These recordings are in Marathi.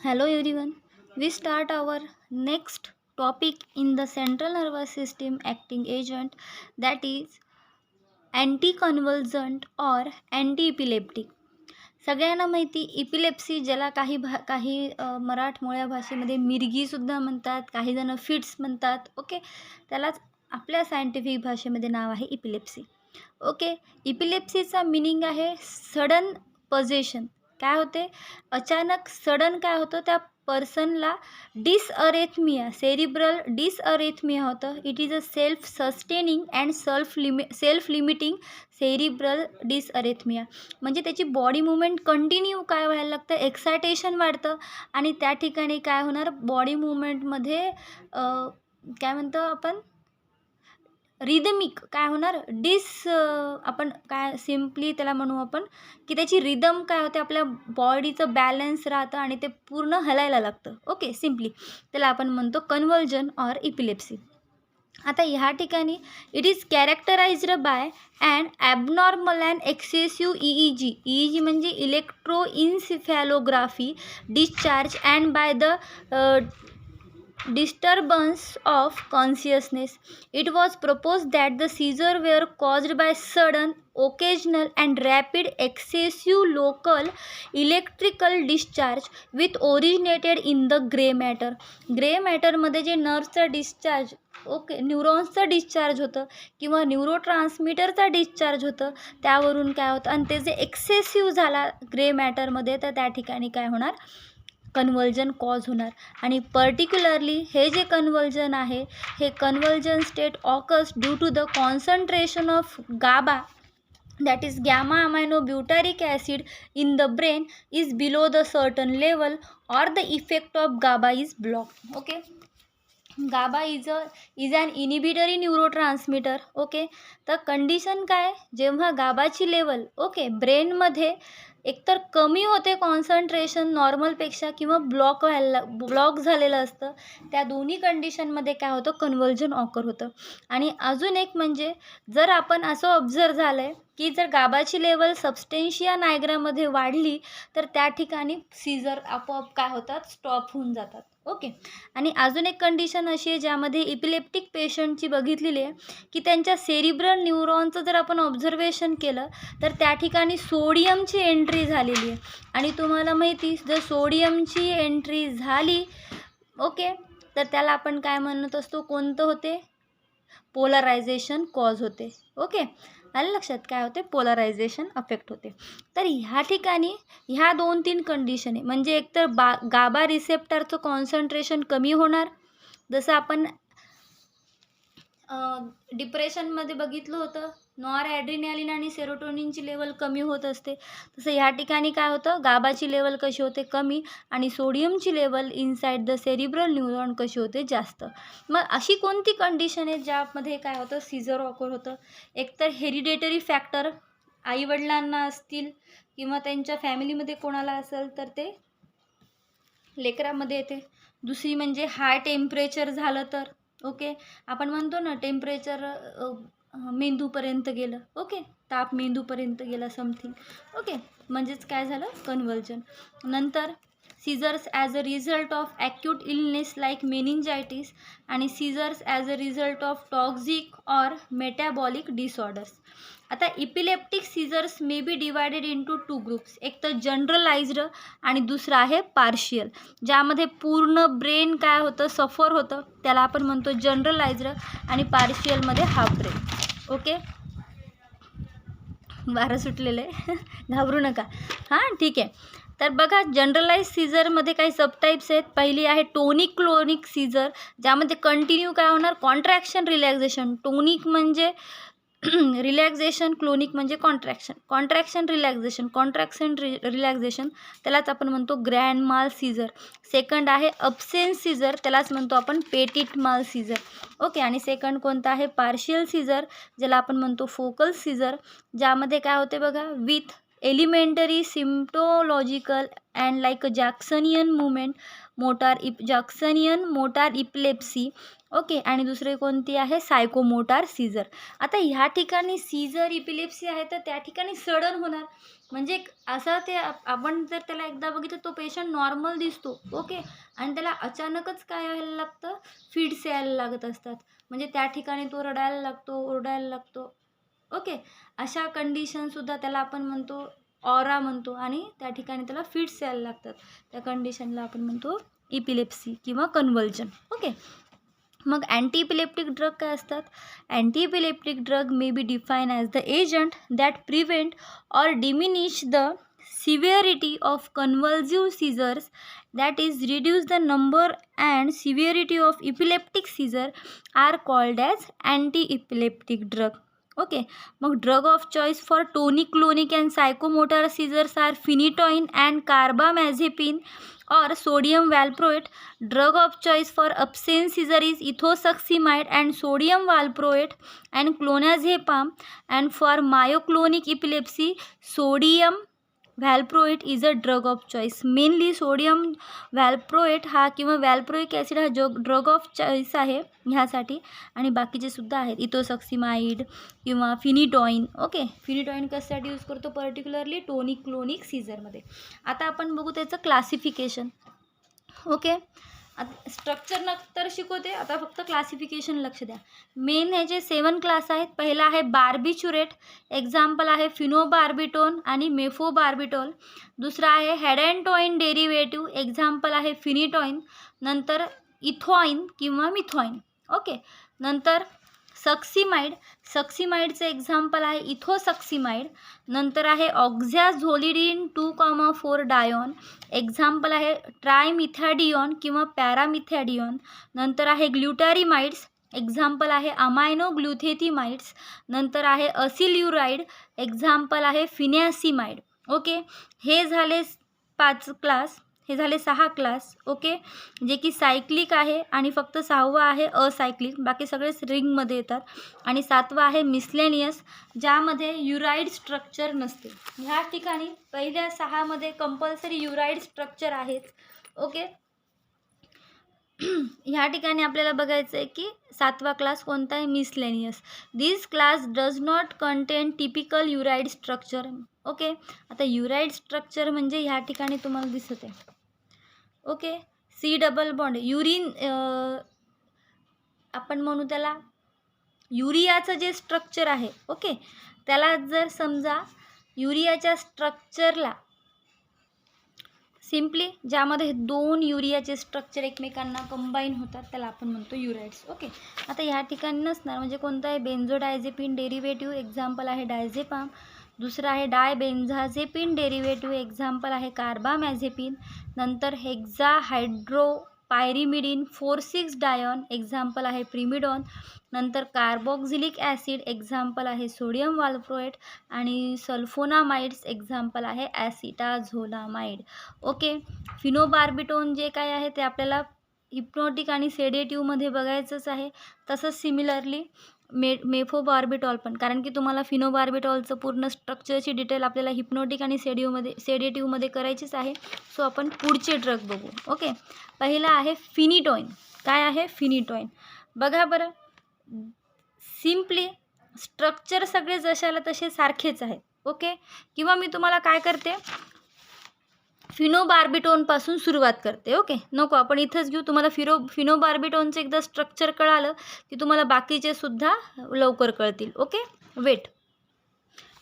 Hello everyone. We start our next topic in the central nervous system acting agent, that is anticonvulsant or anti-epileptic. सगळ्यांना माहिती इपिलेप्सी ज्याला काही मराठमोळ्या भाषेमध्ये मिरगीसुद्धा म्हणतात, काही जण फिट्स म्हणतात. ओके, त्यालाच आपल्या सायंटिफिक भाषेमध्ये नाव आहे इपिलेप्सी. ओके, इपिलेप्सीचा मिनिंग आहे सडन पजेशन. काय होते, अचानक सडन काय होतं, त्या पर्सनला डिसअरेथमिया, सेरिब्रल डिसअरेथमिया होतं. It is a self sustaining and self limiting cerebral dysarrhythmia. म्हणजे त्याची बॉडी मुवमेंट कंटिन्यू काय व्हायला लागतं, एक्सायटेशन वाढतं आणि त्या ठिकाणी काय होणार, बॉडी मुवमेंटमध्ये काय म्हणतो आपण, रिदमिक काय होणार, आपण काय सिम्पली त्याला म्हणू आपण की त्याची रिदम काय होते, आपल्या बॉडीचं बॅलन्स राहतं आणि ते पूर्ण हलायला लागतं. ओके, सिम्पली त्याला आपण म्हणतो कन्व्हल्जन ऑर इपिलेप्सी. आता ह्या ठिकाणी it is characterised by and abnormal and excessive EEG म्हणजे electroencephalography discharge and by the disturbance of consciousness. It was proposed that the seizure were caused by sudden, occasional and rapid excessive local electrical discharge which originated in the gray matter. Grey मॅटरमध्ये जे नर्व्सचा डिस्चार्ज, ओके, न्यूरॉन्सचा डिस्चार्ज होतं किंवा न्यूरोट्रान्समीटरचा डिस्चार्ज होतं, त्यावरून काय होतं आणि ते जे एक्सेसिव्ह झाला ग्रे मॅटरमध्ये, तर त्या ठिकाणी काय होणार, कन्व्हल्जन कॉज होणार. आणि पर्टिक्युलरली हे जे कन्व्हल्जन आहे, हे convulsion state occurs due to the concentration of GABA, that is gamma aminobutyric acid in the brain is below the certain level or the effect of GABA is blocked. Okay, GABA is an inhibitory neurotransmitter. Okay, तर कंडिशन काय, जेव्हा गाबाची लेवल ब्रेनमध्ये एकतर कमी होते कॉन्सन्ट्रेशन नॉर्मलपेक्षा किंवा ब्लॉक झालेलं असतं, त्या दोन्ही कंडिशनमध्ये काय होतं, कन्व्हल्जन ऑकर होतं. आणि अजून एक म्हणजे जर आपण असं ऑब्झर्व झालं आहे की जर गाबाची लेवल सबस्टेन्शिया नायग्रामध्ये वाढली तर त्या ठिकाणी सीझर आपोआप काय होतात, स्टॉप होऊन जातात. ओके, आणि अजून एक कंडिशन अशी आहे ज्यामध्ये इपिलेप्टिक पेशंटची बघितलेली आहे की त्यांच्या सेरिब्रल न्यूरॉनचं जर आपण ऑब्झर्वेशन केलं तर त्या ठिकाणी सोडियमची एंट्री झालेली आहे. आणि तुम्हाला माहिती, जर सोडियमची एंट्री झाली, ओके, तर त्याला आपण काय म्हणत असतो, कोणतं होते, पोलरायझेशन कॉज होते. ओके, आलं लक्षात, काय होते, पोलरायझेशन अफेक्ट होते. तर ह्या ठिकाणी ह्या 2-3 कंडिशन आहे. म्हणजे एकतर गाबा रिसेप्टरचं कॉन्सन्ट्रेशन कमी होणार, जसं आपण डिप्रेशनमध्ये बघितलं होतं, नॉर ॲड्रिनॅलिन आणि सेरोटोनिनची लेवल कमी होत असते, तसं ह्या ठिकाणी काय होतं, गाबाची लेवल कशी होते, कमी, आणि सोडियमची level inside the cerebral neuron कशी होते, जास्त. मग अशी कोणती कंडिशन आहे ज्यामध्ये काय होतं, सीझर ऑकर होतं. एकतर हेरिडेटरी फॅक्टर, आईवडिलांना असतील किंवा त्यांच्या फॅमिलीमध्ये कोणाला असेल तर ते लेकरामध्ये येते. दुसरी म्हणजे हाय टेम्परेचर झालं तर, ओके, आपण म्हणतो ना टेम्परेचर मेंदूपर्यंत गेलं, ओके, ताप मेंदूपर्यंत गेला समथिंग, ओके, म्हणजेच काय झालं, कन्व्हल्जन. नंतर seizures as a result of acute illness like meningitis आणि seizures as a result of toxic or metabolic disorders. आता epileptic seizures may be divided into 2 groups. एक तर जनरलाइज्ड आणि दुसरं आहे पार्शियल, ज्यामध्ये पूर्ण ब्रेन काय होतं, सफर होतं, त्याला आपण म्हणतो जनरलाइज्ड, आणि पार्शियलमध्ये हाफ ब्रेन. ओके, वारं सुटलेलं आहे घाबरू नका, हां, ठीक आहे. तर बघा, जनरलाइज सीझरमध्ये काही सबटाईप्स आहेत. पहिली आहे टोनिक क्लोनिक सीझर, ज्यामध्ये कंटिन्यू काय होणार, कॉन्ट्रॅक्शन रिलॅक्झेशन. टोनिक म्हणजे रिलॅक्झेशन, क्लोनिक म्हणजे कॉन्ट्रॅक्शन रिलॅक्झेशन, त्यालाच आपण म्हणतो ग्रँड माल सीझर. सेकंड आहे अब्सेन्स सीझर, त्यालाच म्हणतो आपण पेटिट माल सीझर. ओके, आणि सेकंड कोणता आहे, पार्शियल सीझर, ज्याला आपण म्हणतो फोकल सीझर, ज्यामध्ये काय होते बघा, with elementary symptomatological and like Jacksonian movement Jacksonian motor epilepsy. Okay, आणि दुसरे कोणती आहे सायकोमोटार सीझर. आता ह्या ठिकाणी सीझर इपिलेप्सी आहे तर त्या ठिकाणी सडन होणार, म्हणजे असा ते आपण जर त्याला एकदा बघितलं तो पेशंट नॉर्मल दिसतो. ओके, आणि त्याला अचानकच काय व्हायला लागतं, फिट्स यायला लागत असतात, म्हणजे त्या ठिकाणी तो रडायला लागतो, ओरडायला लागतो. ओके, अशा कंडिशनसुद्धा त्याला आपण म्हणतो ऑरा म्हणतो, आणि त्या ठिकाणी त्याला फिट्स यायला लागतात, त्या कंडिशनला आपण म्हणतो इपिलेप्सी किंवा कन्व्हल्जन. ओके, मग अँटी इपिलेप्टिक ड्रग काय असतात. Anti epileptic drug may be define as the agent that prevent or diminish the severity of convulsive seizures, that is reduce the number and severity of epileptic seizure, are called as anti-epileptic drug. Okay, मग drug of choice for tonic-clonic and psychomotor seizures are phenytoin and carbamazepine or sodium valproate. Drug of choice for obscene seizure is ethosuximide and sodium valproate and clonazepam, and for myoclonic epilepsy sodium valproate is a drug of choice. Mainly sodium valproate हा किंवा व्हॅल्प्रोइक ॲसिड हा ड्रग ऑफ चॉईस आहे ह्यासाठी, आणि बाकीचे सुद्धा आहेत इथोसक्सिमाइड किंवा फिनिटॉइन. ओके, फिनिटॉइन कशासाठी यूज करतो, पर्टिक्युलरली टोनिक क्लोनिक सीझरमध्ये. आता आपण बघू त्याचं क्लासिफिकेशन. ओके, आता स्ट्रक्चर नंतर शिकवते, आता फक्त क्लासिफिकेशन लक्ष द्या. मेन ह्याचे 7 क्लास आहेत. पहिला आहे बार्बिचुरेट, एक्झाम्पल आहे फिनोबार्बिटोन आणि मेफोबार्बिटोल. दुसरा आहे हेडॅन्टॉइन डेरिव्हेटिव्ह, एक्झाम्पल आहे फिनिटॉइन. नंतर इथॉइन किंवा मिथॉइन. ओके, नंतर सक्सिमाइडचं एक्झाम्पल आहे इथोसक्सिमाइड. नंतर आहे ऑक्झॅझोलिडिन 2,4 डायॉन, एक्झाम्पल आहे ट्रायमिथॅडियॉन किंवा पॅरामिथॅडियॉन. नंतर आहे ग्लुटारिमाइड्स, एक्झाम्पल आहे अमायनोग्लुथेथिमाइड्स. नंतर आहे असिल्युराइड, एक्झाम्पल आहे फिनॅसिमाइड. ओके, हे झाले 5 क्लास, हे झाले 6 क्लास. ओके, जे की सायक्लिक आहे, आणि फक्त 6वा आहे असायक्लिक, बाकी सगळेच रिंगमध्ये येतात. आणि 7वा आहे मिसलेनियस, ज्यामध्ये युराइड स्ट्रक्चर नसते. ह्या ठिकाणी पहिल्या 6मध्ये कंपल्सरी युराइड स्ट्रक्चर आहेच. ओके, ह्या ठिकाणी आपल्याला बघायचं आहे की 7वा क्लास कोणता आहे, miscellaneous. This class does not contain typical ureide structure. Okay, आता युराइड स्ट्रक्चर म्हणजे ह्या ठिकाणी तुम्हाला दिसत आहे. Okay, C double bond urine, आपण म्हणू त्याला युरियाचं जे स्ट्रक्चर आहे. ओके, त्याला जर समजा युरियाच्या स्ट्रक्चरला सिम्पली ज्यामध्ये 2 युरियाचे स्ट्रक्चर एकमेकांना कंबाईन होतात त्याला आपण म्हणतो युराइड्स. ओके, आता ह्या ठिकाणी नसणार, म्हणजे कोणतं आहे बेन्झोडायझेपिन डेरिव्हेटिव्ह, एक्झाम्पल आहे डायझेपाम. दुसरा आहे डायबेन्झाझेपिन डेरिव्हेटिव्ह, एक्झाम्पल आहे कार्बामॅझेपिन. नंतर हेक्झाहायड्रोपायरिमिडिन 4,6 डायॉन, एक्झाम्पल आहे प्रिमिडॉन. नंतर कार्बोक्झिलिक ॲसिड, एक्झाम्पल आहे सोडियम वाल्प्रोएट. आणि सल्फोनामाइड्स, एक्झाम्पल आहे ॲसिटाझोलामाइड. ओके, फिनोबार्बिटोन जे काय आहे ते आपल्याला हिप्नोटिक आणि सेडेटिव्हमध्ये बघायचंच आहे. तसंच सिमिलरली मेफोबार्बिटॉल पण, कारण की तुम्हाला फिनोबार्बिटॉलचं पूर्ण स्ट्रक्चरची डिटेल आपल्याला हिप्नोटिक आणि सेडेटिव्हमध्ये करायचीच आहे. सो आपण पुढचे ड्रग बघू. ओके, पहिला आहे फिनिटॉइन. काय आहे फिनिटॉइन, बघा बरं. सिम्पली स्ट्रक्चर सगळे जशाला तसे सारखेच आहेत. ओके, किंवा मी तुम्हाला काय करते, फिनोबार्बिटोनपासून सुरुवात करते. ओके, नको आपण इथंच घेऊ, तुम्हाला फिनोबार्बिटोनचं एकदा स्ट्रक्चर कळालं की तुम्हाला बाकीचे सुद्धा लवकर कळतील. Okay, wait.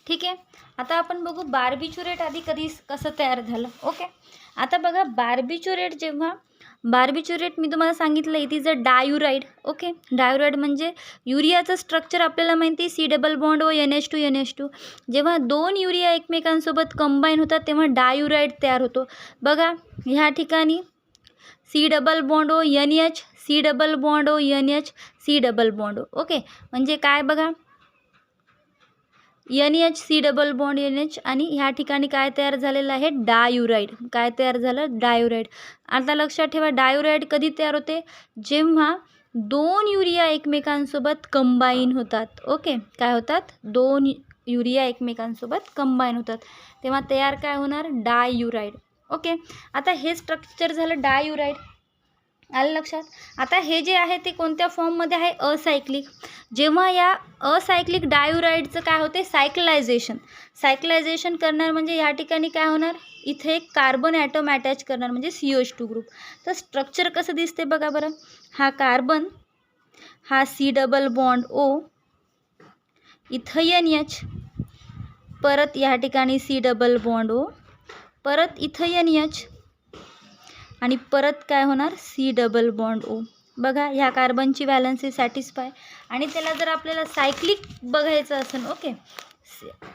ठीक आहे, आता आपण बघू बार्बिचुरेट आधी कसं तयार झालं. ओके, आता बघा बार्बिचुरेट मी तुम्हाला सांगितलं इट इज अ डायुराइड. ओके, डायुराइड म्हणजे युरियाचं स्ट्रक्चर आपल्याला माहिती आहे सी डबल बॉन्ड व NH2. जेव्हा 2 युरिया एकमेकांसोबत कंबाईन होतात तेव्हा डायुराइड तयार होतो. बघा ह्या ठिकाणी C double bond O NH, C double bond O NH, C double bond O. Okay, म्हणजे काय बघा NH, C double bond NH, आणि ह्या ठिकाणी काय तयार झालेलं आहे डायुराइड. काय तयार झालं, डायुराइड. आता लक्षात ठेवा डायुराइड कधी तयार होते, जेव्हा 2 युरिया एकमेकांसोबत कंबाईन होतात. ओके, काय होतात, 2 युरिया एकमेकांसोबत कंबाईन होतात, तेव्हा तयार काय होणार, डाययुराइड. ओके, आता हे स्ट्रक्चर झालं डाययुराइड. आलं लक्षात. आता हे जे आहे ते कोणत्या फॉर्ममध्ये आहे, असायक्लिक. जेव्हा या असायक्लिक डाययुराइडचं काय होते, सायक्लायझेशन करणार म्हणजे या ठिकाणी काय होणार, इथे एक कार्बन ॲटम अटॅच करणार म्हणजे CH2 ग्रुप. तर स्ट्रक्चर कसं दिसते बघा बरं. हा कार्बन, हा C++ O, इथं NH, परत या ठिकाणी C++ O, परत इथं NH आणि परत काय होणार, C++ O. बघा, ह्या कार्बनची व्हॅलन्सी सॅटिस्फाय. आणि त्याला जर आपल्याला सायक्लिक बघायचं असेल, ओके,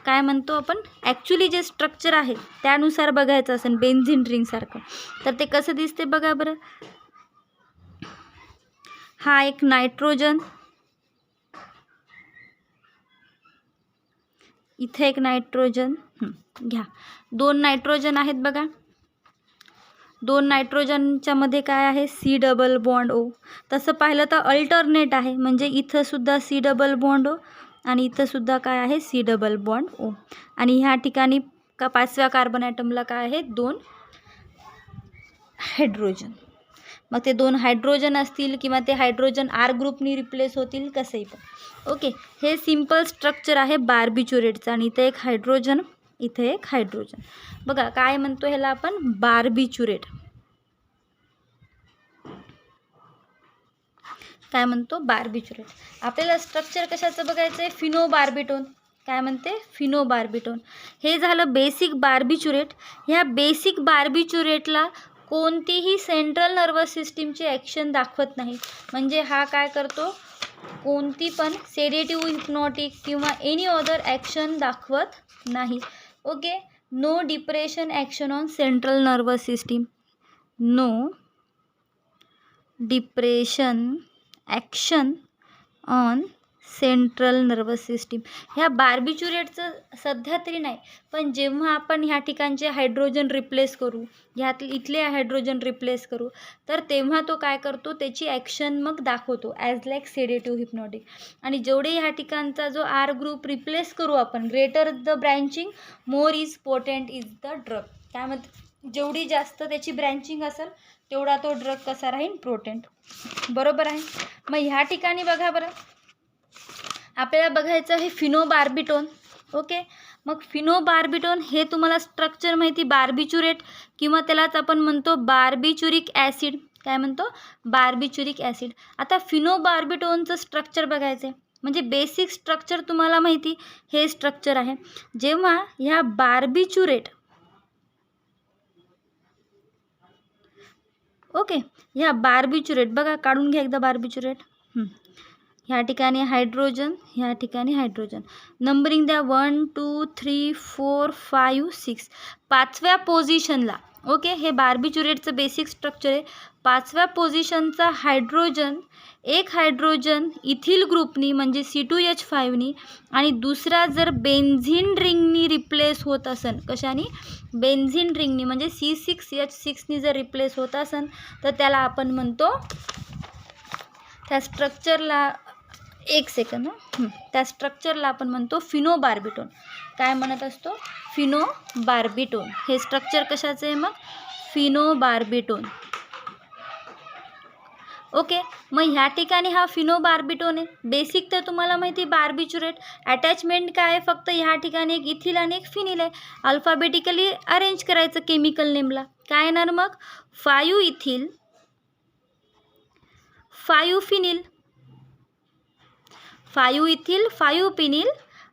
काय म्हणतो आपण, ॲक्च्युली जे स्ट्रक्चर आहे त्यानुसार बघायचं असेल बेन्झिन रिंगसारखं, तर ते कसं दिसते बघा बरं. हा एक नायट्रोजन, इथे एक नायट्रोजन, घ्या, 2 नायट्रोजन आहेत बघा. 2 नायट्रोजनच्या मध्ये काय आहे, C++ O. तसं पाहिलं तर अल्टरनेट आहे, म्हणजे इथं सुद्धा C++ O आणि इथं सुद्धा काय आहे, C++ O. आणि ह्या ठिकाणी का 5व्या कार्बन ॲटमला काय आहे, 2 हायड्रोजन. मग ते 2 हायड्रोजन असतील किंवा ते हायड्रोजन R ग्रुपनी रिप्लेस होतील, कसंही पण. ओके, हे सिम्पल स्ट्रक्चर आहे बार्बिच्युरेटचं. आणि इथे एक हायड्रोजन, इथे एक हायड्रोजन. बघा काय म्हणतो ह्याला आपण, बार्बिच्युरेट. काय म्हणतो, बार्बिच्युरेट. आपल्याला स्ट्रक्चर कशाचं बघायचं आहे, फिनोबार्बिटोन. काय म्हणते, फिनोबार्बिटोन. हे झालं बेसिक बार्बिच्युरेट. ह्या बेसिक बार्बिच्युरेटला कोणतीही सेंट्रल नर्वस सिस्टीमची ॲक्शन दाखवत नाही. म्हणजे हा काय करतो, कोणती पण सेडेटिव्ह, हिप्नॉटिक किंवा एनी अदर ॲक्शन दाखवत नाही. Okay, no depression action on central nervous system. No depression action on central nervous system. ह्या बार्बिच्युरेटचं सध्या तरी नाही, पण जेव्हा आपण ह्या ठिकाणचे हायड्रोजन रिप्लेस करू, इथले हायड्रोजन रिप्लेस करू, तर तेव्हा तो काय करतो, त्याची ॲक्शन मग दाखवतो ॲज लाईक सेडेटिव्ह, हिप्नॉटिक. आणि जेवढे ह्या ठिकाणचा जो R ग्रुप रिप्लेस करू आपण, greater the branching more is potent is the drug. काय म्हणते, जेवढी जास्त त्याची ब्रँचिंग असेल तेवढा तो ड्रग कसा राहील, पोटेंट. बरोबर आहे. मग ह्या ठिकाणी बघा बरं, आपल्याला बघायचं आहे फिनोबार्बिटोन. ओके, मग फिनोबार्बिटोन हे तुम्हाला स्ट्रक्चर माहिती, बार्बिच्युरेट किंवा त्यालाच आपण म्हणतो बार्बिच्युरिक ॲसिड. काय म्हणतो, बार्बिच्युरिक ॲसिड. आता फिनोबार्बिटोनचं स्ट्रक्चर बघायचं आहे, म्हणजे बेसिक स्ट्रक्चर तुम्हाला माहिती हे स्ट्रक्चर आहे. जेव्हा ह्या बार्बिच्युरेट, ओके, ह्या बार्बिच्युरेट बघा, काढून घ्या एकदा बार्बिच्युरेट. ह्या ठिकाणी हायड्रोजन, ह्या ठिकाणी हायड्रोजन. नंबरिंग द्या, 1 2 3 4 5 6. 5व्या पोझिशनला, ओके, हे बार्बिच्युरेटचं बेसिक स्ट्रक्चर आहे. 5व्या पोझिशनचा हायड्रोजन, एक हायड्रोजन इथिल ग्रुपनी म्हणजे C2H5नी, आणि दुसरा जर बेन्झिन रिंगनी रिप्लेस होत असेल, कशाने, बेन्झिन रिंगनी म्हणजे C6H6नी जर रिप्लेस होत असेल, तर त्याला आपण म्हणतो, त्या स्ट्रक्चरला, एक सेकंद, त्या स्ट्रक्चरला आपण म्हणतो फिनोबार्बिटोन. काय म्हणत असतो, फिनोबार्बिटोन. हे स्ट्रक्चर कशाचं आहे मग, फिनोबार्बिटोन. ओके, मग ह्या ठिकाणी हा फिनोबार्बिटोन आहे. बेसिक तर तुम्हाला माहिती बार्बिच्युरेट. अटॅचमेंट काय आहे, फक्त ह्या ठिकाणी एक इथिल आणि एक फिनिल आहे. अल्फाबेटिकली अरेंज करायचं केमिकल नेमला. काय येणार मग, 5 ethyl 5 phenyl, 5 ethyl 5 phenyl,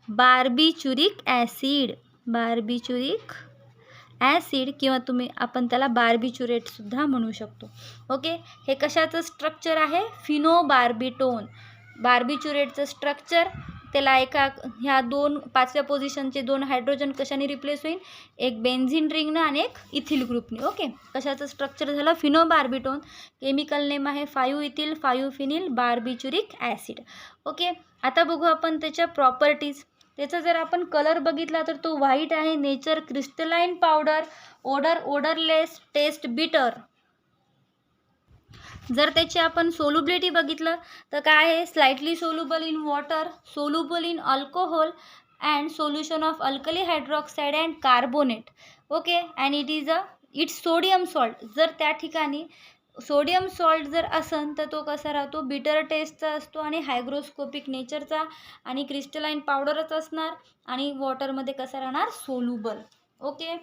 barbituric acid. Barbituric acid किंवा आपण त्याला बार्बिच्युरेट सुद्धा म्हणू शकतो. ओके, हे कशाचं स्ट्रक्चर आहे, फिनोबार्बिटोन. बार्बिच्युरेटचं स्ट्रक्चर, त्याला ह्या 5व्या पोझिशनचे 2 हायड्रोजन कशाने रिप्लेस होईल, एक बेन्झिन रिंगनं आणि एक इथिल ग्रुपने. ओके, कशाचं स्ट्रक्चर झालं, फिनोबार्बिटोन. केमिकल नेम आहे 5 ethyl 5 phenyl barbituric acid. Okay, आता बघू आपण त्याच्या प्रॉपर्टीज. त्याचा जर आपण कलर बघितला तर तो व्हाईट आहे. Nature crystalline powder, odourless, taste bitter. जर त्याची आपण सोल्युबिलिटी बघितलं तर काय आहे, slightly soluble in water, soluble in alcohol, and solution of alkali hydroxide and carbonate. Okay, and it's sodium salt. जर त्या ठिकाणी सोडियम सॉल्ट जर असन तर तो कसा राहतो, बिटर टेस्टचा असतो आणि हायग्रोस्कोपिक नेचरचा आणि क्रिस्टलाइन पावडरच असणार आणि वॉटरमध्ये कसा राहणार, सोल्युबल. ओके,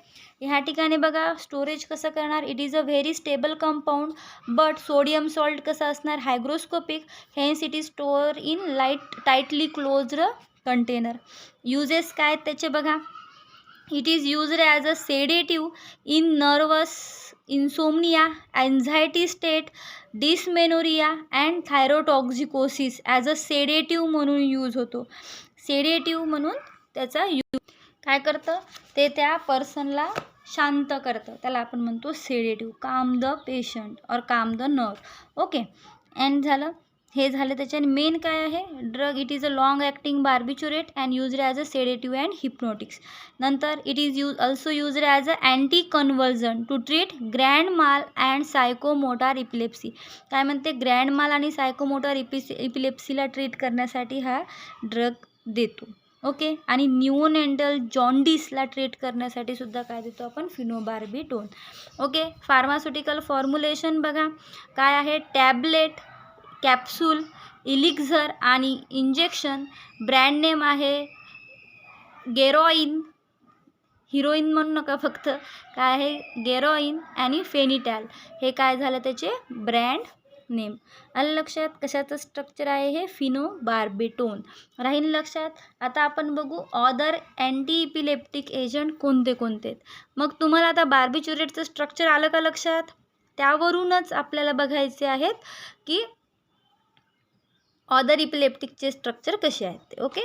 ह्या ठिकाणी बघा स्टोरेज कसं करणार, it is a very stable compound but sodium salt कसं असणार, hygroscopic, hence it is store in tightly closed container. Uses काय त्याचे बघा, it is used as a sedative in nervous insomnia, anxiety state, dysmenorrhoea and thyrotoxicosis. As a sedative म्हणून यूज होतो. सेडेटिव्ह म्हणून त्याचा काय करतं, ते त्या पर्सनला शांत करतं, त्याला आपण म्हणतो सेडेटिव्ह. काम द पेशंट और काम द नर्व. ओके, अँड झालं, हे झालं. त्याच्याने मेन काय आहे drug, it is a long acting barbiturate and used as a sedative and hypnotics. नंतर it is also used as a anti convulsion to treat grand mal and psychomotor epilepsy. काय म्हणते, ग्रँड माल आणि सायकोमोटार इपिलेप्सीला ट्रीट करण्यासाठी हा ड्रग देतो. ओके, आणि न्यूओनेंटल जॉन्डिसला ट्रीट करण्यासाठी सुद्धा काय देतो आपण, फिनोबार्बिटोन. ओके, फार्मास्युटिकल फॉर्म्युलेशन बघा काय आहे, टॅबलेट, कॅप्सूल, इलिक्झर आणि इंजेक्शन. ब्रँड नेम आहे गेरॉइन, हिरोईन म्हणू नका फक्त, काय आहे गेरॉइन आणि फेनिटॅल. हे काय झालं त्याचे ब्रँड नेम. आलं लक्षात, कशाचं स्ट्रक्चर आहे हे, फिनोबार्बिटोन. राहील लक्षात. आता आपण बघू अदर अँटी इपिलेप्टिक एजंट कोणते कोणते आहेत. मग तुम्हाला आता बार्बिच्युरेटचं स्ट्रक्चर आलं का लक्षात, त्यावरूनच आपल्याला बघायचे आहेत की अदर इपिलेप्टिकचे स्ट्रक्चर कसे आहेत ते. ओके,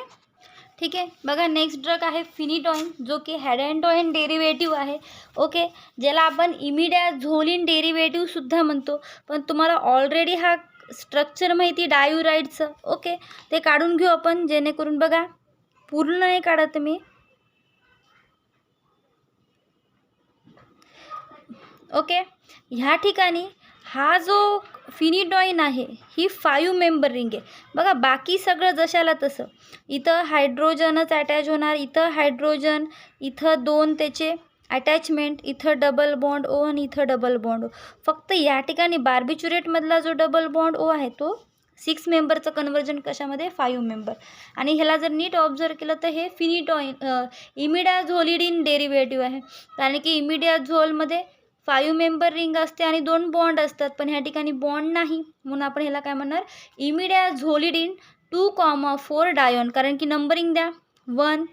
ठीक आहे. बघा नेक्स्ट ड्रग आहे फिनिटॉइन, जो की हेडॅन्टॉइन डेरिव्हेटिव्ह आहे. ओके, ज्याला आपण इमिडॅझोलिन डेरिव्हेटिव्हसुद्धा म्हणतो. पण तुम्हाला ऑलरेडी हा स्ट्रक्चर माहिती डायुराईडचं. ओके, ते काढून घेऊ आपण, जेणेकरून बघा पूर्ण नाही काढत मी. ओके, ह्या ठिकाणी हा जो फिनिटॉइन आहे ही 5 मेंबर रिंग आहे. बघा बाकी सगळं जशाला तसं, इथं हायड्रोजनच अटॅच होणार, इथं हायड्रोजन, इथं 2 त्याचे अटॅचमेंट, इथं डबल बॉन्ड ओ आणि इथं डबल बॉन्ड ओ. फक्त या ठिकाणी बार्बिच्युरेटमधला जो डबल बॉन्ड ओ आहे तो 6 मेंबरचं कन्वर्जन कशामध्ये, 5 मेंबर. आणि ह्याला जर नीट ऑब्झर्व केलं तर हे फिनिटॉइन इमिडॅझोलिडिन डेरिव्हेटिव्ह आहे. कारण की इमिडॅझोलमध्ये 5 मेंबर रिंग असते आणि 2 बॉन्ड असतात, पण ह्या ठिकाणी बॉन्ड नाही, म्हणून आपण ह्याला काय म्हणणार, इमिडॅझोलिडिन 2,4 डायॉन. कारण की नंबरिंग द्या, 1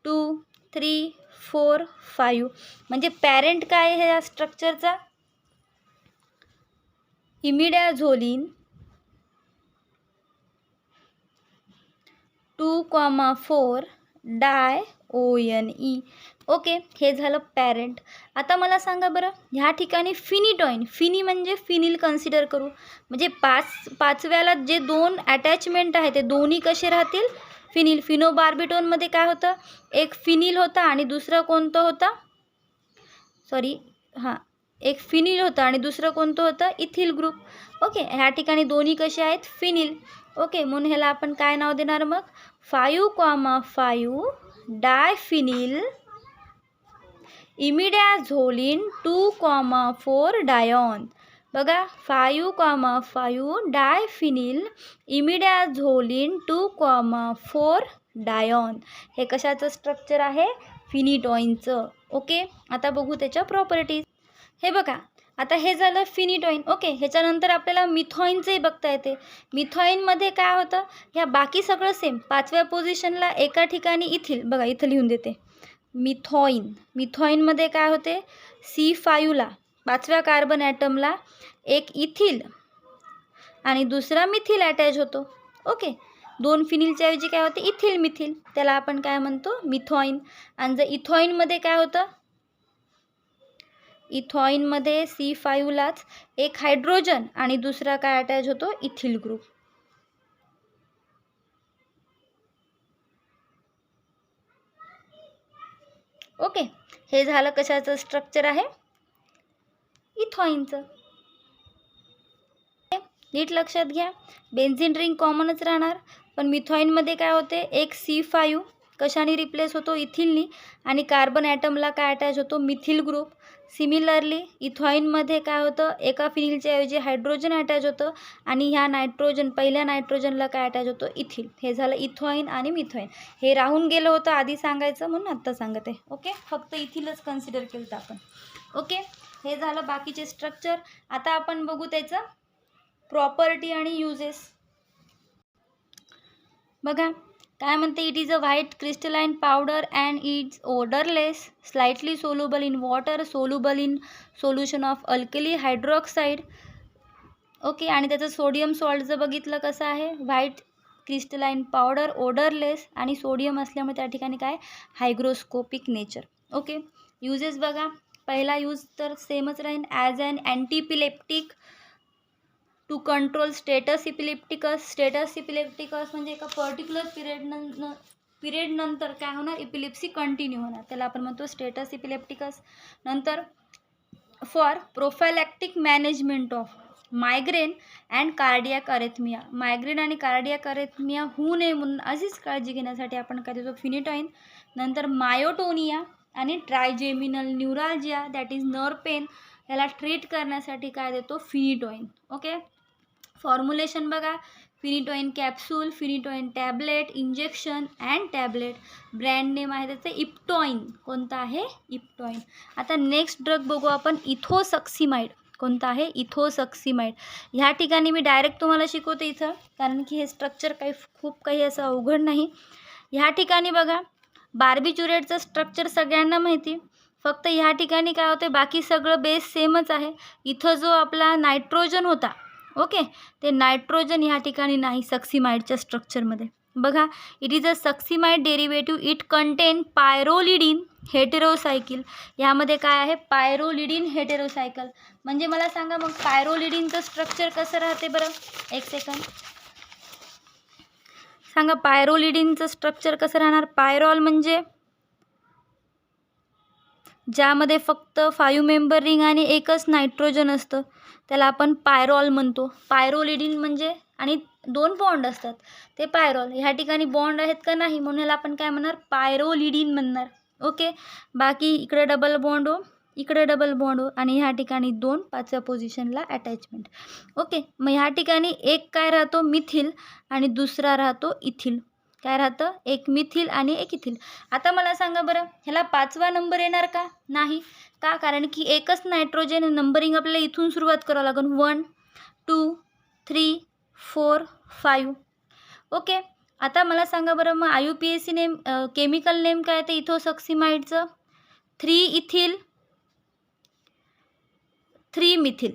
2 3 4 5. म्हणजे पॅरेंट काय आहे या स्ट्रक्चरचा, इमिडॅझोलिन 2,4 डाय ONE. ओके, हे झालं पॅरेंट. आता मला सांगा बरं, ह्या ठिकाणी फिनिटॉइन, फिनी म्हणजे फिनिल कन्सिडर करू, म्हणजे पाचव्याला जे 2 अटॅचमेंट आहे ते दोन्ही कसे राहतील, फिनिल. फिनोबार्बिटोनमध्ये काय होतं, एक फिनिल होता आणि दुसरं कोणतं होतं, एक फिनिल होतं आणि दुसरं कोणतं होतं, इथिल ग्रुप. ओके, ह्या ठिकाणी दोन्ही कसे आहेत, फिनिल. ओके, म्हणून ह्याला आपण काय नाव देणार मग, 5,5 डायफिनिल इमिडॅझोलिन 2,4 डायॉन. बघा 5,5 डायफिनिल इमिडॅझोलिन 2,4 डायॉन. हे कशाचं स्ट्रक्चर आहे, फिनिटॉइनचं. ओके, आता बघू त्याच्या प्रॉपर्टीज. हे बघा, आता हे झालं फिनिटॉइन. ओके, ह्याच्यानंतर आपल्याला मिथॉइनचंही बघता येते. मिथॉइनमध्ये काय होतं, ह्या बाकी सगळं सेम. 5व्या पोझिशनला एका ठिकाणी इथिल, बघा इथं लिहून देते, मिथॉइनमध्ये काय होते, C5ला 5व्या कार्बन ॲटमला एक इथिल आणि दुसरा मिथिल अटॅच होतो. ओके, 2 फिनिलच्या ऐवजी काय होते, इथिल मिथिल, त्याला आपण काय म्हणतो, मिथॉइन. आणि जर इथॉइनमध्ये काय होतं, इथॉइनमध्ये C5लाच एक हायड्रोजन आणि दुसरा काय अटॅच होतो, इथिल ग्रुप. ओके, हे झालं कशाचं स्ट्रक्चर आहे, इथॉइनचं. नीट लक्षात घ्या, बेन्झीन रिंग कॉमनच राहणार, पण मिथॉइनमध्ये काय होते, एक C5 कशाने रिप्लेस होतो, इथिलनी, आणि कार्बन ॲटमला काय अटॅच होतो, मिथिल ग्रुप. सिमिलरली इथॉईनमध्ये काय होतं, एका फिनिलच्या ऐवजी हायड्रोजन अटॅच होतं आणि ह्या पहिल्या नायट्रोजनला काय अटॅच होतं, इथिल. हे झालं इथॉईन आणि मिथॉईन. हे राहून गेलं होतं आधी सांगायचं म्हणून आत्ता सांगते. ओके, फक्त इथिलच कन्सिडर केलं आपण. ओके, हे झालं बाकीचे स्ट्रक्चर. आता आपण बघू त्याचं प्रॉपर्टी आणि युजेस. बघा काय म्हणते, it is a white crystalline powder and it's odourless, slightly soluble in water, soluble in solution of alkali hydroxide. Okay, आणि त्याचं सोडियम सॉल्टचं बघितलं कसं आहे, व्हाईट क्रिस्टलाइन पावडर, ओडरलेस, आणि सोडियम असल्यामुळे त्या ठिकाणी काय, हायग्रोस्कोपिक नेचर. ओके, युजेस बघा, पहिला यूज तर सेमच राहील, as an antiepileptic to control status epilepticus. Status epilepticus म्हणजे एका पर्टिक्युलर पिरियड नंतर काय होणार, इपिलेप्सी कंटिन्यू होणार, त्याला आपण म्हणतो स्टेटस इपिलेप्टिकस. नंतर for prophylactic management of migraine and cardiac arrhythmia. Migraine आणि कार्डियाक अरेथमिया होऊ नये म्हणून अशीच काळजी घेण्यासाठी आपण काय देतो, फिनिटॉईन. नंतर मायोटोनिया आणि trigeminal neuralgia, that is nerve pain, याला ट्रीट करण्यासाठी काय देतो, फिनिटॉईन. ओके, फॉर्म्युलेशन बघा, phenytoin capsule, phenytoin tablet, injection and tablet. Brand name आहे त्याचं इप्टॉईन. कोणता आहे, इप्टॉईन. आता नेक्स्ट ड्रग बघू आपण, इथोसक्सिमाइड. कोणता आहे, इथोसक्सिमाइड. ह्या ठिकाणी मी डायरेक्ट तुम्हाला शिकवते इथं, कारण की हे स्ट्रक्चर खूप काही असं अवघड नाही. ह्या ठिकाणी बघा, बार्बिच्युरेटचं स्ट्रक्चर सगळ्यांना माहिती, फक्त ह्या ठिकाणी काय होते, बाकी सगळं बेस सेमच आहे. इथं जो आपला नायट्रोजन होता, ओके, ते नायट्रोजन ह्या ठिकाणी नाही सक्सिमाइडच्या स्ट्रक्चरमध्ये. बघा, it is a succinimide derivative, it contain pyrrolidine heterocycle. ह्यामध्ये काय आहे, पायरोलिडिन हेटेरोसायकल. म्हणजे मला सांगा मग पायरोलिडिनचं स्ट्रक्चर कसं राहते बरं, एक सेकंड सांगा, पायरोलिडिनचं स्ट्रक्चर कसं राहणार. पायरॉल म्हणजे ज्यामध्ये फक्त 5 मेंबर रिंग आणि एकच नायट्रोजन असतं, त्याला आपण पायरॉल म्हणतो. पायरोलिडिन म्हणजे, आणि 2 बॉन्ड असतात ते पायरॉल. ह्या ठिकाणी बॉन्ड आहेत का नाही म्हणून ह्याला आपण काय म्हणणार, पायरोलिडिन म्हणणार. ओके, बाकी इकडे डबल बॉन्ड हो, इकडे डबल बॉन्ड हो, आणि ह्या ठिकाणी 2 5व्या पोझिशनला अटॅचमेंट. ओके, मग ह्या ठिकाणी एक काय राहतो, मिथिल, आणि दुसरा राहतो इथिल. काय राहतं, एक मिथिल आणि एक इथिल. आता मला सांगा बरं, ह्याला 5वा नंबर येणार का, नाही का, कारण की एकच नायट्रोजन. नंबरिंग आपल्याला इथून सुरुवात करावं लागेल, 1 2 3 4 5. ओके, आता मला सांगा बरं, मग IUPAC नेम, केमिकल नेम काय ते इथोसक्सिमाइडचं, 3 इथिल 3 मिथिल.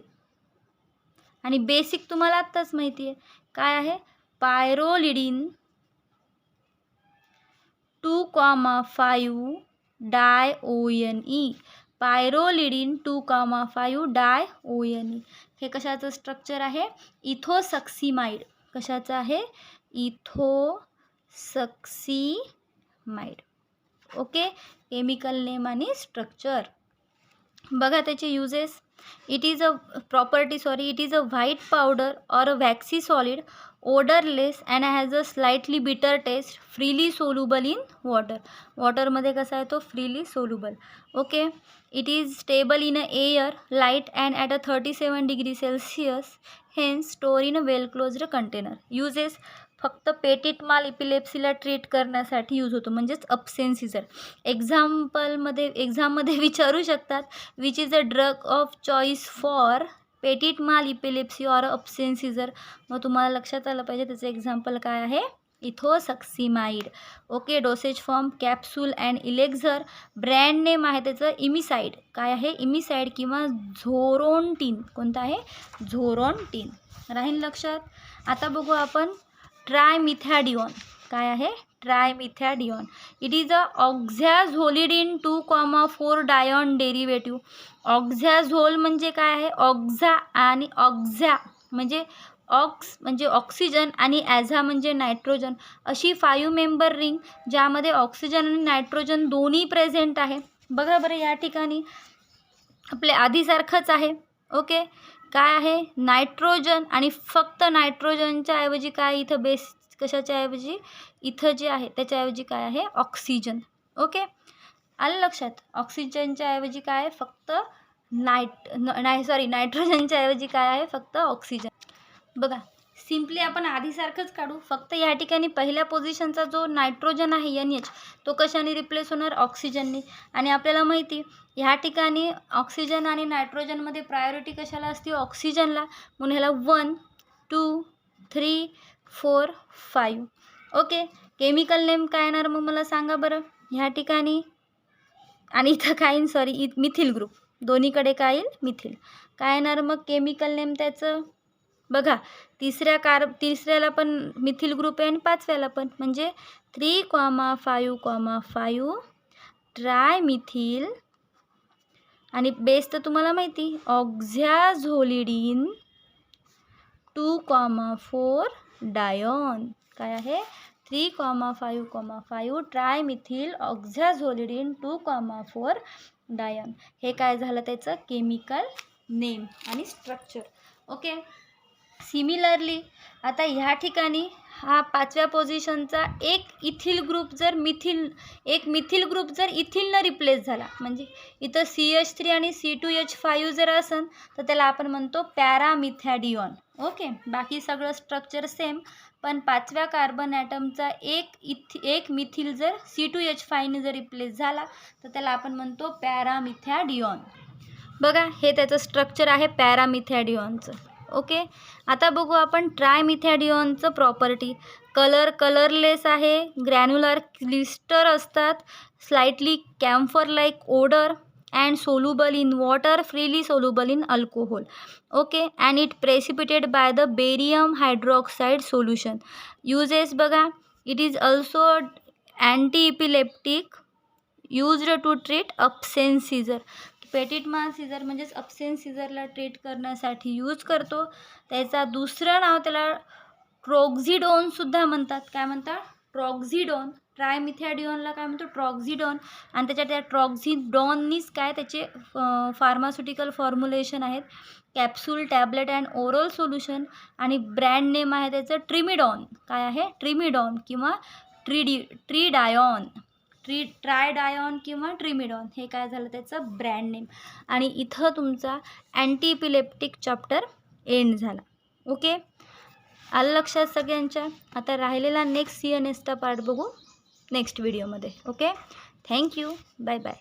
आणि बेसिक तुम्हाला आत्ताच माहिती आहे काय आहे, पायरोलिडिन 2,5 डायओएनई. पायरोलिडिन 2,5 डायओएनई. हे कशाचं स्ट्रक्चर आहे, इथोसक्सिमाइड. कशाचं आहे, इथोसक्सिमाइड. ओके, केमिकल नेम आणि स्ट्रक्चर. बघा त्याचे uses. It is a property, it is a white powder or a waxy solid, odourless and has a slightly bitter taste, freely soluble in water. वॉटरमध्ये कसा आहे तो, freely soluble. Okay, it is stable in a air, light and at a 37 degree Celsius, hence store in a well closed container. Uses, फक्त पेटिट माल इपिलेप्सीला ट्रीट करण्यासाठी यूज होतो, म्हणजेच अपसेन सीझर. एक्झाममध्ये विचारू शकतात, which is a drug of choice for petit mal epilepsy or absence seizure. मग तुम्हाला लक्षात आलं पाहिजे त्याचं एक्झाम्पल काय आहे, ethosuximide. Okay, dosage form capsule and elixir. Brand name आहे त्याचं इमिसाइड. काय आहे, इमिसाइड किंवा झोरोंटिन. कोणतं आहे, झोरोंटिन. राहील लक्षात. आता बघू आपण ट्रायमिथॅडिओन. काय आहे, trimethadione. It is a oxazolidine 2,4 dione derivative. Oxazole म्हणजे काय आहे, ऑक्झा आणि ऑक्झॅ म्हणजे ऑक्स म्हणजे ऑक्सिजन आणि ॲझा म्हणजे नायट्रोजन. अशी 5 मेंबर रिंग ज्यामध्ये ऑक्सिजन आणि नायट्रोजन दोन्ही प्रेझेंट आहे. बघा बरं, या ठिकाणी आपल्या आधीसारखंच आहे. ओके, काय आहे, नायट्रोजन, आणि फक्त नायट्रोजनच्या ऐवजी काय इथं बेस कशाच्या ऐवजी इथं जे आहे त्याच्याऐवजी काय आहे ऑक्सिजन. ओके, आलं लक्षात. ऑक्सिजनच्या ऐवजी काय आहे फक्त नायट्रोजनच्या ऐवजी काय आहे फक्त ऑक्सिजन. बघा सिम्पली आपण आधीसारखंच काढू, फक्त या ठिकाणी पहिल्या पोझिशनचा जो नायट्रोजन आहे NH तो कशाने रिप्लेस होणार ऑक्सिजनने. आणि आपल्याला माहिती ह्या ठिकाणी ऑक्सिजन आणि नायट्रोजनमध्ये प्रायोरिटी कशाला असते ऑक्सिजनला, म्हणून ह्याला 1 2 3 4 5. ओके, केमिकल नेम काय येणार मग मला सांगा बरं ह्या ठिकाणी. आणि इथं काय येईल मिथिल ग्रुप, दोन्हीकडे काय येईल मिथिल. काय येणार मग केमिकल नेम त्याचं. बघा तिसऱ्याला पण मिथिल ग्रुप आहे आणि पाचव्याला पण, म्हणजे 3,5,5 ट्रायमिथिल. आणि बेस तर तुम्हाला माहिती ऑक्झॅझोलिडीन 2,4 डायॉन. काय आहे 3,5,5 ट्रायमिथिल ऑक्झॅझोलिडीन 2,4 डायॉन. हे काय झालं त्याचं केमिकल नेम आणि स्ट्रक्चर. ओके, सिमिलरली आता ह्या ठिकाणी हा पाचव्या पोझिशनचा एक मिथिल ग्रुप जर इथिलनं रिप्लेस झाला, म्हणजे इथं CH3 आणि C2H5 जर असेल तर त्याला आपण म्हणतो पॅरामिथॅडिऑन. ओके, बाकी सगळं स्ट्रक्चर सेम, पण पाचव्या कार्बन ॲटमचा एक मिथिल जर C2H5ने जर रिप्लेस झाला तर त्याला आपण म्हणतो पॅरामिथॅडिऑन. बघा हे त्याचं स्ट्रक्चर आहे पॅरामिथॅडिऑनचं. ओके, आता बघू आपण ट्रायमिथॅडिऑनचं प्रॉपर्टी. कलरलेस आहे, ग्रॅन्युलर क्लिस्टर असतात, slightly camphor like odour and soluble in water, freely soluble in alcohol. Okay, and it precipitated by the barium hydroxide solution. Uses बघा, it is also anti epileptic, used to treat absence seizure. Petit mal seizure म्हणजेच अपसेन सीझरला ट्रीट करण्यासाठी यूज करतो. त्याचा दुसरं नाव त्याला ट्रॉक्झिडोनसुद्धा म्हणतात. काय म्हणतात ट्रॉक्झिडोन. ट्रायमिथॅडिऑनला काय म्हणतो ट्रॉक्झिडोन. आणि त्याच्या त्या ट्रॉक्झिडोननीच काय त्याचे फार्मास्युटिकल फॉर्म्युलेशन आहेत, capsule, tablet and oral solution. आणि ब्रँड नेम आहे त्याचं ट्रिमिडॉन. काय आहे ट्रिमिडॉन किंवा ट्रिडायॉन, ट्रायडायॉन किंवा ट्रिमिडॉन. हे काय झालं त्याचं ब्रँड नेम. आणि इथं तुमचा अँटी इपिलेप्टिक चॅप्टर एंड झाला. ओके, आलं लक्षात सगळ्यांच्या. आता राहिलेला नेक्स्ट CNSचा पार्ट बघू नेक्स्ट व्हिडिओमध्ये. Okay, thank you, bye bye.